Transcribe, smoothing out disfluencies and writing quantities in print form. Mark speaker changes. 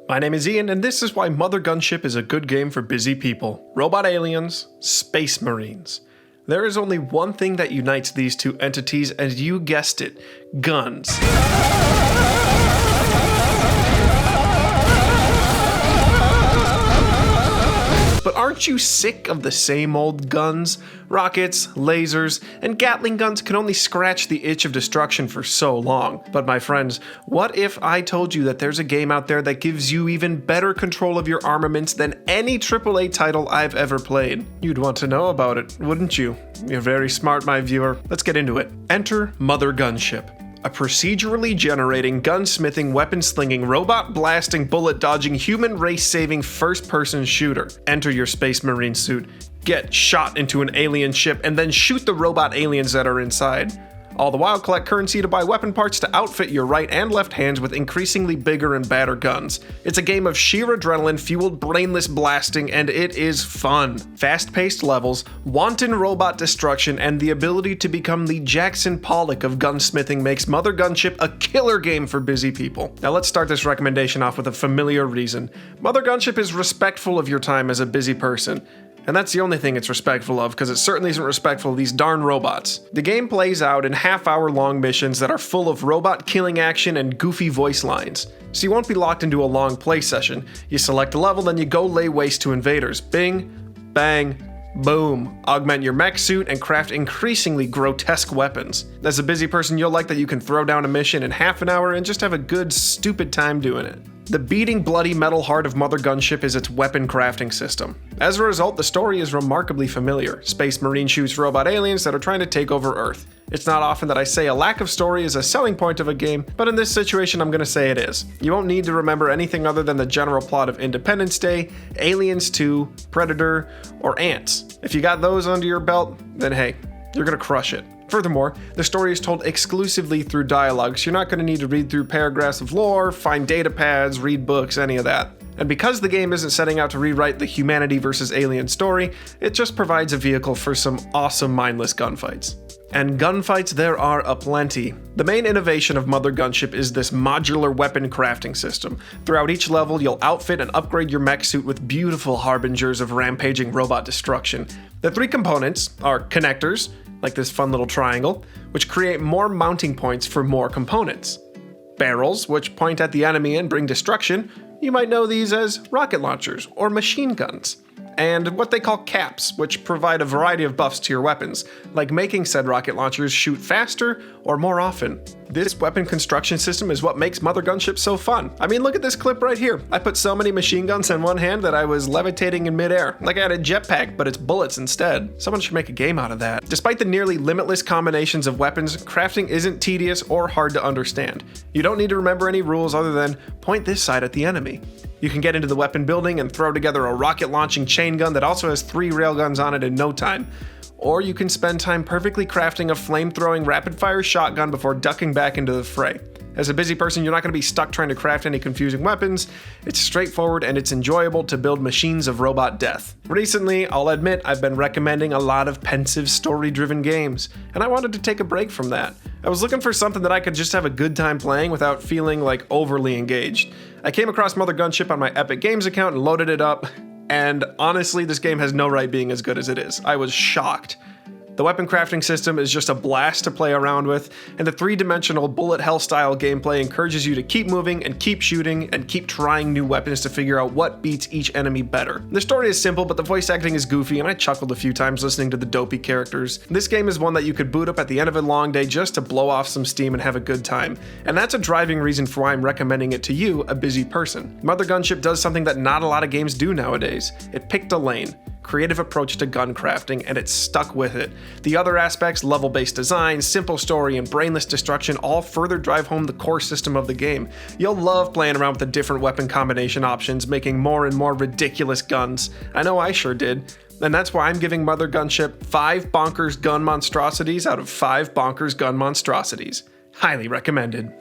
Speaker 1: My name is Ian, and this is why Mothergunship is a good game for busy people. Robot aliens, space marines. There is only one thing that unites these two entities, and you guessed it, guns. But aren't you sick of the same old guns? Rockets, lasers, and Gatling guns can only scratch the itch of destruction for so long. But my friends, what if I told you that there's a game out there that gives you even better control of your armaments than any AAA title I've ever played? You'd want to know about it, wouldn't you? You're very smart, my viewer. Let's get into it. Enter Mothergunship. A procedurally generating, gunsmithing, weapon-slinging, robot-blasting, bullet-dodging, human race-saving first-person shooter. Enter your Space Marine suit, get shot into an alien ship, and then shoot the robot aliens that are inside. All the while, collect currency to buy weapon parts to outfit your right and left hands with increasingly bigger and badder guns. It's a game of sheer adrenaline-fueled brainless blasting, and it is fun. Fast-paced levels, wanton robot destruction, and the ability to become the Jackson Pollock of gunsmithing makes Mothergunship a killer game for busy people. Now let's start this recommendation off with a familiar reason. Mothergunship is respectful of your time as a busy person. And that's the only thing it's respectful of, because it certainly isn't respectful of these darn robots. The game plays out in half-hour-long missions that are full of robot killing action and goofy voice lines. So you won't be locked into a long play session. You select a level, then you go lay waste to invaders. Bing, bang, boom. Augment your mech suit and craft increasingly grotesque weapons. As a busy person, you'll like that you can throw down a mission in half an hour and just have a good, stupid time doing it. The beating bloody metal heart of Mothergunship is its weapon crafting system. As a result, the story is remarkably familiar. Space Marine shoots robot aliens that are trying to take over Earth. It's not often that I say a lack of story is a selling point of a game, but in this situation I'm gonna say it is. You won't need to remember anything other than the general plot of Independence Day, Aliens 2, Predator, or Ants. If you got those under your belt, then hey, you're gonna crush it. Furthermore, the story is told exclusively through dialogue, so you're not going to need to read through paragraphs of lore, find data pads, read books, any of that. And because the game isn't setting out to rewrite the humanity versus alien story, it just provides a vehicle for some awesome mindless gunfights. And gunfights there are aplenty. The main innovation of Mothergunship is this modular weapon crafting system. Throughout each level, you'll outfit and upgrade your mech suit with beautiful harbingers of rampaging robot destruction. The three components are connectors, like this fun little triangle, which create more mounting points for more components. Barrels, which point at the enemy and bring destruction. You might know these as rocket launchers or machine guns. And what they call caps, which provide a variety of buffs to your weapons, like making said rocket launchers shoot faster or more often. This weapon construction system is what makes Mothergunship so fun. I mean, look at this clip right here. I put so many machine guns in one hand that I was levitating in midair, like I had a jetpack, but it's bullets instead. Someone should make a game out of that. Despite the nearly limitless combinations of weapons, crafting isn't tedious or hard to understand. You don't need to remember any rules other than point this side at the enemy. You can get into the weapon building and throw together a rocket launching chain gun that also has 3 railguns on it in no time. Or you can spend time perfectly crafting a flame-throwing rapid-fire shotgun before ducking back into the fray. As a busy person, you're not going to be stuck trying to craft any confusing weapons. It's straightforward and it's enjoyable to build machines of robot death. Recently, I'll admit, I've been recommending a lot of pensive, story-driven games, and I wanted to take a break from that. I was looking for something that I could just have a good time playing without feeling like overly engaged. I came across Mothergunship on my Epic Games account and loaded it up, and honestly, this game has no right being as good as it is. I was shocked. The weapon crafting system is just a blast to play around with, and the 3-dimensional bullet hell style gameplay encourages you to keep moving and keep shooting and keep trying new weapons to figure out what beats each enemy better. The story is simple, but the voice acting is goofy, and I chuckled a few times listening to the dopey characters. This game is one that you could boot up at the end of a long day just to blow off some steam and have a good time, and that's a driving reason for why I'm recommending it to you, a busy person. Mothergunship does something that not a lot of games do nowadays. It picked a lane. Creative approach to gun crafting, and it's stuck with it. The other aspects, level-based design, simple story, and brainless destruction all further drive home the core system of the game. You'll love playing around with the different weapon combination options, making more and more ridiculous guns. I know I sure did. And that's why I'm giving Mothergunship 5 bonkers gun monstrosities out of 5 bonkers gun monstrosities. Highly recommended.